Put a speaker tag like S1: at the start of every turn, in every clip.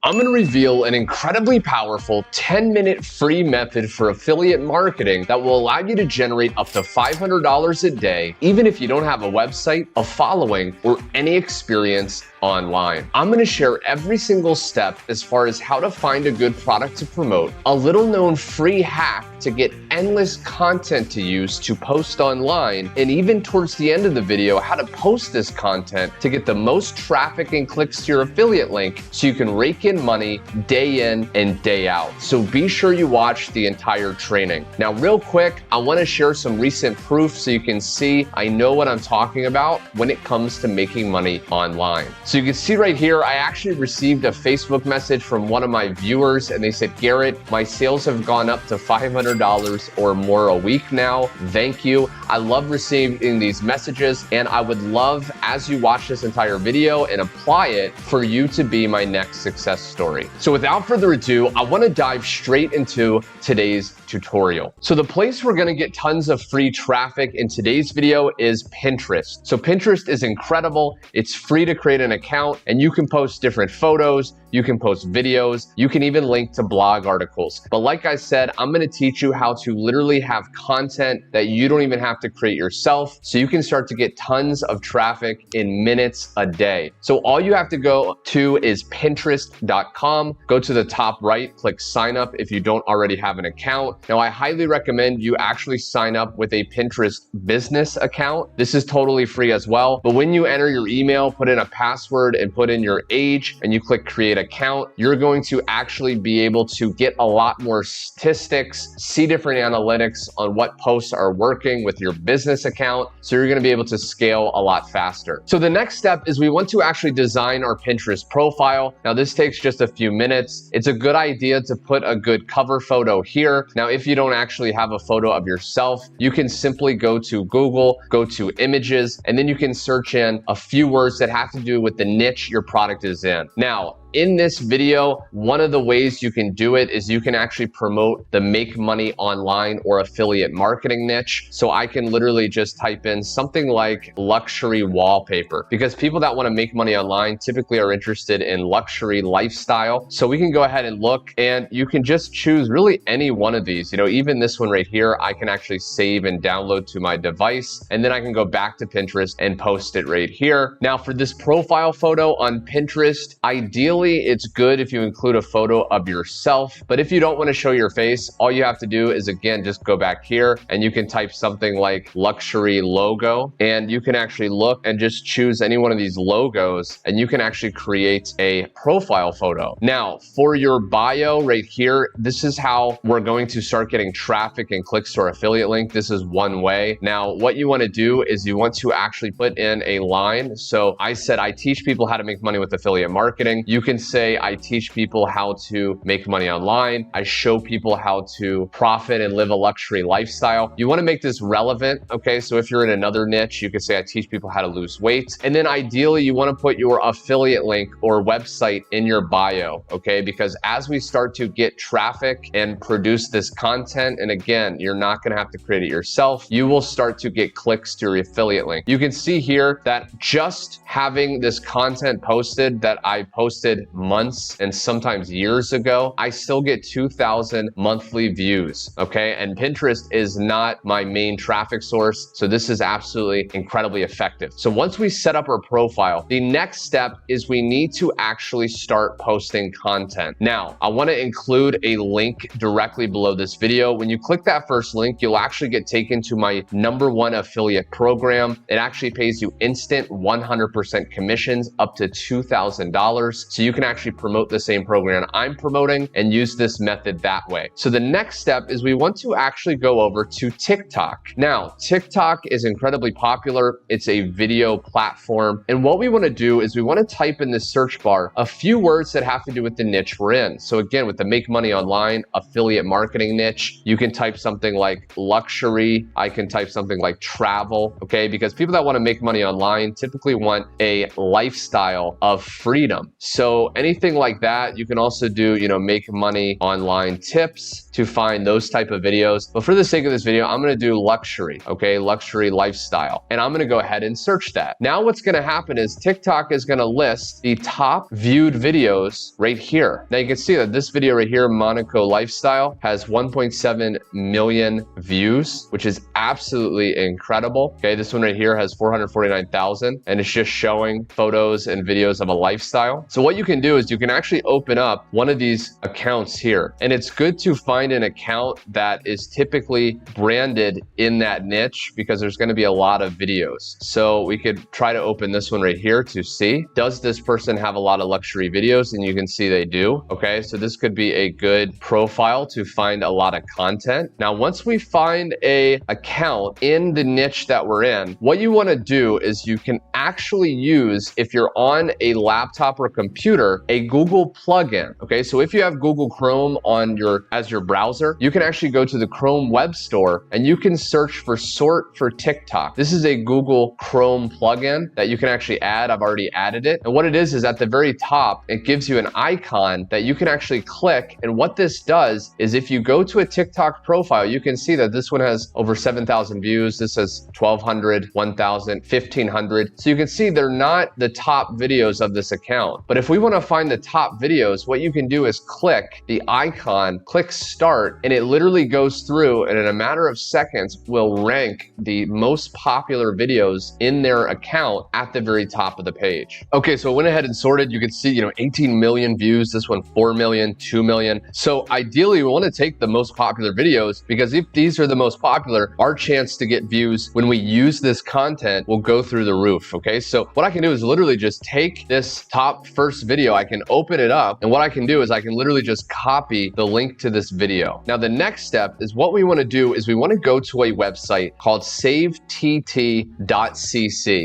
S1: I'm going to reveal an incredibly powerful 10-minute free method for affiliate marketing that will allow you to generate up to $500 a day, even if you don't have a website, a following, or any experience online. I'm going to share every single step as far as how to find a good product to promote, a little known free hack to get endless content to use to post online, and even towards the end of the video, how to post this content to get the most traffic and clicks to your affiliate link so you can rake in money day in and day out. So be sure you watch the entire training. Now, real quick, I want to share some recent proof so you can see I know what I'm talking about when it comes to making money online. So you can see right here, I actually received a Facebook message from one of my viewers and they said, Garrett, my sales have gone up to $500 or more a week now. Thank you. I love receiving these messages and I would love, as you watch this entire video and apply it, for you to be my next success story. So without further ado, I want to dive straight into today's tutorial. So the place we're going to get tons of free traffic in today's video is Pinterest. So Pinterest is incredible. It's free to create an account and you can post different photos, you can post videos, you can even link to blog articles. But like I said, I'm going to teach you how to literally have content that you don't even have to create yourself, so you can start to get tons of traffic in minutes a day. So all you have to go to is Pinterest.com. Go to the top right, click sign up if you don't already have an account. Now, I highly recommend you actually sign up with a Pinterest business account. This is totally free as well. But when you enter your email, put in a password and put in your age and you click create account, you're going to actually be able to get a lot more statistics, see different analytics on what posts are working with your business account. So you're going to be able to scale a lot faster. So the next step is we want to actually design our Pinterest profile. Now, this takes just a few minutes. It's a good idea to put a good cover photo here. Now, if you don't actually have a photo of yourself, you can simply go to Google, go to images, and then you can search in a few words that have to do with the niche your product is in. Now, in this video, one of the ways you can do it is you can actually promote the make money online or affiliate marketing niche. So I can literally just type in something like luxury wallpaper, because people that want to make money online typically are interested in luxury lifestyle. So we can go ahead and look and you can just choose really any one of these. You know, even this one right here, I can actually save and download to my device, and then I can go back to Pinterest and post it right here. Now, for this profile photo on Pinterest, ideally, it's good if you include a photo of yourself, but if you don't want to show your face, all you have to do is, again, just go back here and you can type something like luxury logo, and you can actually look and just choose any one of these logos and you can actually create a profile photo. Now, for your bio right here, this is how we're going to start getting traffic and clicks to our affiliate link. This is one way. Now, what you want to do is you want to actually put in a line. So I said, I teach people how to make money with affiliate marketing. You can say, I teach people how to make money online. I show people how to profit and live a luxury lifestyle. You want to make this relevant. Okay, so if you're in another niche, you could say, I teach people how to lose weight. And then ideally, you want to put your affiliate link or website in your bio. Okay, because as we start to get traffic and produce this content, and again, you're not going to have to create it yourself, you will start to get clicks to your affiliate link. You can see here that just having this content posted that I posted months and sometimes years ago, I still get 2,000 monthly views, okay? And Pinterest is not my main traffic source, so this is absolutely incredibly effective. So once we set up our profile, the next step is we need to actually start posting content. Now, I want to include a link directly below this video. When you click that first link, you'll actually get taken to my #1 affiliate program. It actually pays you instant 100% commissions up to $2,000. So you can actually promote the same program I'm promoting and use this method that way. So the next step is we want to actually go over to TikTok. Now, TikTok is incredibly popular. It's a video platform. And what we want to do is we want to type in the search bar a few words that have to do with the niche we're in. So again, with the make money online affiliate marketing niche, you can type something like luxury. I can type something like travel, okay? Because people that want to make money online typically want a lifestyle of freedom. So So anything like that, you can also do, make money online tips to find those type of videos. But for the sake of this video, I'm gonna do luxury, okay? Luxury lifestyle. And I'm gonna go ahead and search that. Now what's gonna happen is TikTok is gonna list the top viewed videos right here. Now you can see that this video right here, Monaco lifestyle, has 1.7 million views, which is absolutely incredible. Okay, this one right here has 449,000, and it's just showing photos and videos of a lifestyle. So what you can do is you can actually open up one of these accounts here, and it's good to find an account that is typically branded in that niche because there's going to be a lot of videos. So we could try to open this one right here to see, does this person have a lot of luxury videos? And you can see they do. Okay, so this could be a good profile to find a lot of content. Now, once we find a account in the niche that we're in, what you want to do is you can actually use, if you're on a laptop or computer, a Google plugin. Okay, so if you have Google Chrome on as your browser, you can actually go to the Chrome web store and you can search for sort for TikTok. This is a Google Chrome plugin that you can actually add. I've already added it. And what it is at the very top, it gives you an icon that you can actually click. And what this does is if you go to a TikTok profile, you can see that this one has over 7,000 views. This has 1,200, 1,000, 1,500. So you can see they're not the top videos of this account. But if we want to find the top videos, what you can do is click the icon, click start, and it literally goes through and in a matter of seconds will rank the most popular videos in their account at the very top of the page. Okay, so I went ahead and sorted. You can see, 18 million views, this one 4 million, 2 million. So ideally we want to take the most popular videos because if these are the most popular, our chance to get views when we use this content will go through the roof. Okay, so what I can do is literally just take this top first video, I can open it up, and what I can do is I can literally just copy the link to this video. Now the next step is what we want to do is we want to go to a website called savettt.cc.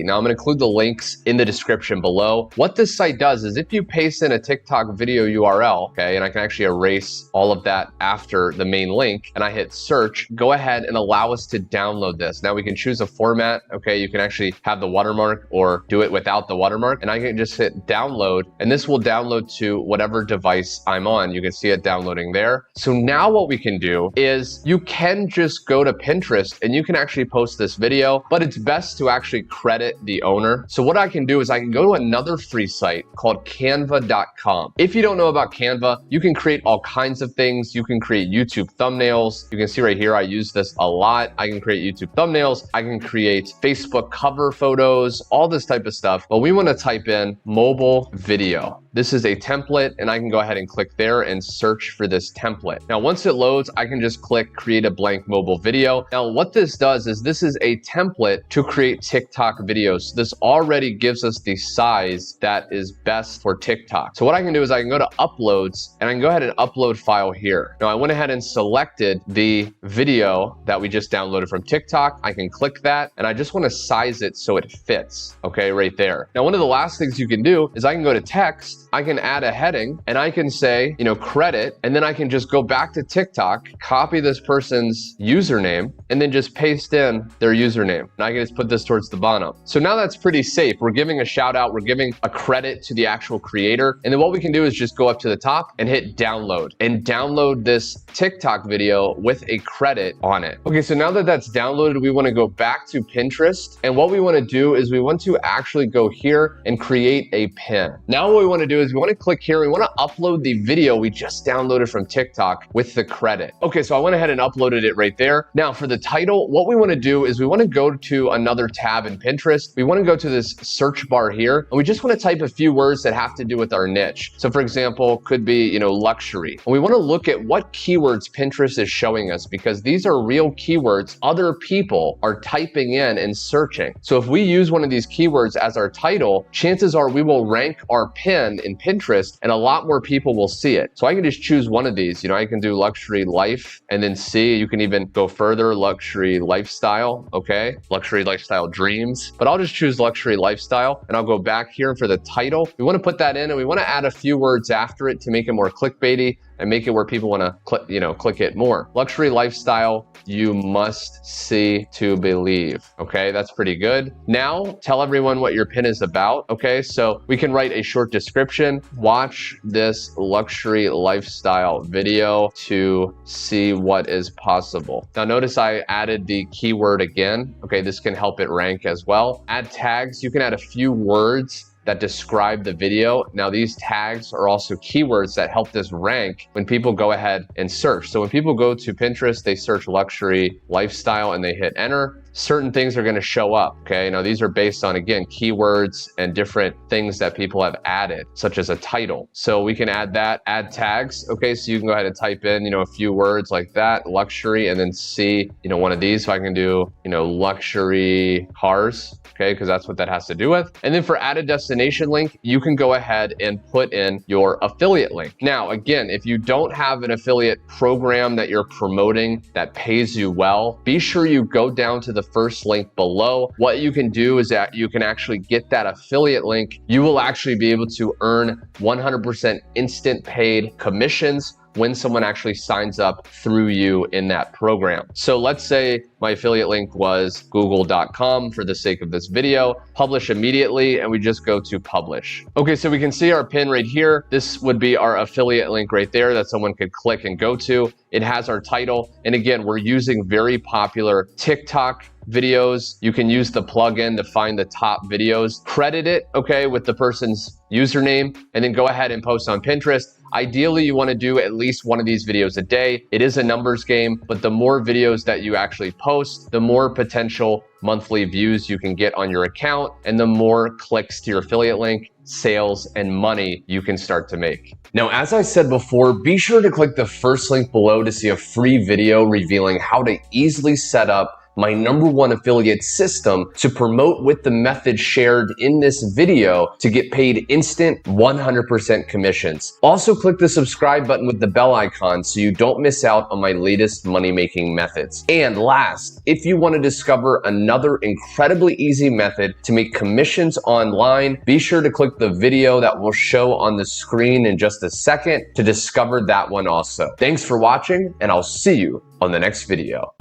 S1: Now I'm going to include the links in the description below. What this site does is if you paste in a TikTok video URL, okay, and I can actually erase all of that after the main link, and I hit search, go ahead and allow us to download this. Now we can choose a format, okay, you can actually have the watermark or do it without the watermark, and I can just hit download, and this will download to whatever device I'm on. You can see it downloading there. So now what we can do is you can just go to Pinterest and you can actually post this video, but it's best to actually credit the owner. So what I can do is I can go to another free site called canva.com. If you don't know about Canva, you can create all kinds of things. You can create YouTube thumbnails. You can see right here, I use this a lot. I can create YouTube thumbnails. I can create Facebook cover photos, all this type of stuff. But we want to type in mobile video. This is a template, and I can go ahead and click there and search for this template. Now, once it loads, I can just click create a blank mobile video. Now, what this does is this is a template to create TikTok videos. This already gives us the size that is best for TikTok. So what I can do is I can go to uploads and I can go ahead and upload file here. Now, I went ahead and selected the video that we just downloaded from TikTok. I can click that and I just want to size it so it fits, okay, right there. Now, one of the last things you can do is I can go to text, I can add a heading and I can say, credit, and then I can just go back to TikTok, copy this person's username, and then just paste in their username. And I can just put this towards the bottom. So now that's pretty safe. We're giving a shout out, we're giving a credit to the actual creator. And then what we can do is just go up to the top and hit download and download this TikTok video with a credit on it. Okay, so now that that's downloaded, we want to go back to Pinterest. And what we want to do is we want to actually go here and create a pin. Now what we want to do is we want to click here. We want to upload the video we just downloaded from TikTok with the credit. Okay, so I went ahead and uploaded it right there. Now for the title, what we want to do is we want to go to another tab in Pinterest. We want to go to this search bar here, and we just want to type a few words that have to do with our niche. So for example, could be, luxury. And we want to look at what keywords Pinterest is showing us because these are real keywords other people are typing in and searching. So if we use one of these keywords as our title, chances are we will rank our pin in Pinterest and a lot more people will see it. So I can just choose one of these. I can do luxury life and then see, you can even go further, luxury lifestyle, okay? Luxury lifestyle dreams, but I'll just choose luxury lifestyle and I'll go back here for the title. We want to put that in and we want to add a few words after it to make it more clickbaity. and make it where people want to click it more. Luxury lifestyle, you must see to believe. Okay, that's pretty good. Now tell everyone what your pin is about. Okay, so we can write a short description. Watch this luxury lifestyle video to see what is possible. Now notice I added the keyword again. Okay, this can help it rank as well. Add tags. You can add a few words that describe the video. Now these tags are also keywords that help this rank when people go ahead and search. So when people go to Pinterest, they search luxury lifestyle and they hit enter, certain things are going to show up. Okay, now these are based on, again, keywords and different things that people have added, such as a title. So we can add that, add tags. Okay, so you can go ahead and type in, a few words like that, luxury, and then see, one of these. So I can do, luxury cars. Okay, because that's what that has to do with. And then for added destination link, you can go ahead and put in your affiliate link. Now, again, if you don't have an affiliate program that you're promoting that pays you well, be sure you go down to the first link below. What you can do is that you can actually get that affiliate link. You will actually be able to earn 100% instant paid commissions when someone actually signs up through you in that program. So let's say my affiliate link was google.com for the sake of this video, publish immediately, and we just go to publish. Okay, so we can see our pin right here. This would be our affiliate link right there that someone could click and go to. It has our title. And again, we're using very popular TikTok videos. You can use the plugin to find the top videos, credit it, okay, with the person's username, and then go ahead and post on Pinterest. Ideally, you want to do at least one of these videos a day. It is a numbers game, but the more videos that you actually post, the more potential monthly views you can get on your account, and the more clicks to your affiliate link, sales, and money you can start to make. Now, as I said before, be sure to click the first link below to see a free video revealing how to easily set up my #1 affiliate system to promote with the method shared in this video to get paid instant 100% commissions. Also click the subscribe button with the bell icon so you don't miss out on my latest money-making methods. And last, if you want to discover another incredibly easy method to make commissions online, be sure to click the video that will show on the screen in just a second to discover that one also. Thanks for watching, and I'll see you on the next video.